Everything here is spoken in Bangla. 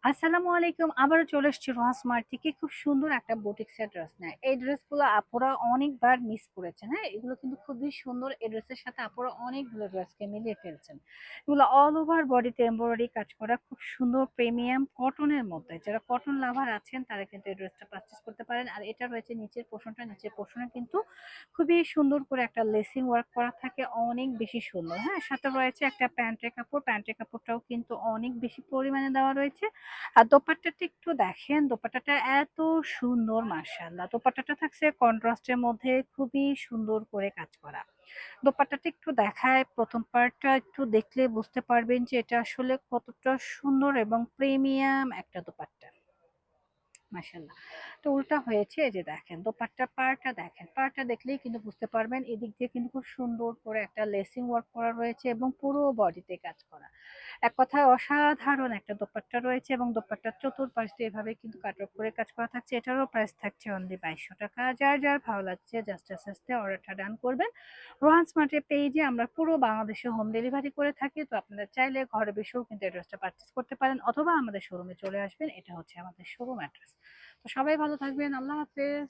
আসসালামু আলাইকুম। আবারও চলে এসেছি রোহা স্মার্ট থেকে খুব সুন্দর একটা বুটিক্সের ড্রেস নিয়ে। এই ড্রেসগুলো আপুরা অনেকবার মিস করেছেন। হ্যাঁ, এগুলো কিন্তু খুবই সুন্দর। এই ড্রেসের সাথে আপুরা অনেকগুলো ড্রেসকে মিলিয়ে ফেলছেন। এগুলো অল ওভার বডিতে এমব্রয়ডারি কাজ করা, খুব সুন্দর প্রিমিয়াম কটনের মধ্যে। যারা কটন লাভার আছেন তারা কিন্তু এই ড্রেসটা পারচেজ করতে পারেন। আর এটা রয়েছে নিচের পোর্শনটা, নিচের পোর্শনে কিন্তু খুবই সুন্দর করে একটা লেসিং ওয়ার্ক করা থাকে, অনেক বেশি সুন্দর। হ্যাঁ, সাথে রয়েছে একটা প্যান্টের কাপড়, প্যান্টের কাপড়টাও কিন্তু অনেক বেশি পরিমাণে দেওয়া রয়েছে। আর দোপাট্টাটা একটু দেখেন, দোপাট্টাটা এত সুন্দর, মাশাআল্লাহ। দোপাট্টাটা থাকছে কন্ট্রাস্টের মধ্যে, খুবই সুন্দর করে কাজ করা। দোপাট্টাটা একটু দেখায়, প্রথম পার্টটা একটু দেখলে বুঝতে পারবেন যে এটা আসলে কতটা সুন্দর এবং প্রিমিয়াম একটা দোপাট্টা। মাশাআল্লাহ। তো উল্টা হয়েছে, এই যে দেখেন দোপাট্টার পাড়টা দেখেন। পাড়টা দেখলেই কিন্তু বুঝতে পারবেন এদিক দিয়ে কিন্তু খুব সুন্দর করে একটা লেসিং ওয়ার্ক করা রয়েছে এবং পুরো বডিতে কাজ করা। এক কথায় অসাধারণ একটা দোপাট্টা রয়েছে এবং দোপাট্টার চতুর্পাশ দিয়ে এভাবে কিন্তু কাটওয়ার্ক করে কাজ করা থাকছে। এটারও প্রাইস থাকছে অনলি 2200 টাকা। যার ভালো লাগছে জাস্ট আস্তে অর্ডারটা ডান করবেন। রোহান স্মার্টের পেজে আমরা পুরো বাংলাদেশে হোম ডেলিভারি করে থাকি। তো আপনারা চাইলে ঘরে বসেও কিন্তু এই ড্রেসটা পারচেজ করতে পারেন অথবা আমাদের শোরুমে চলে আসবেন। এটা হচ্ছে আমাদের শোরুম অ্যাড্রেস। তো সবাই ভালো থাকবেন। আল্লাহ হাফেজ।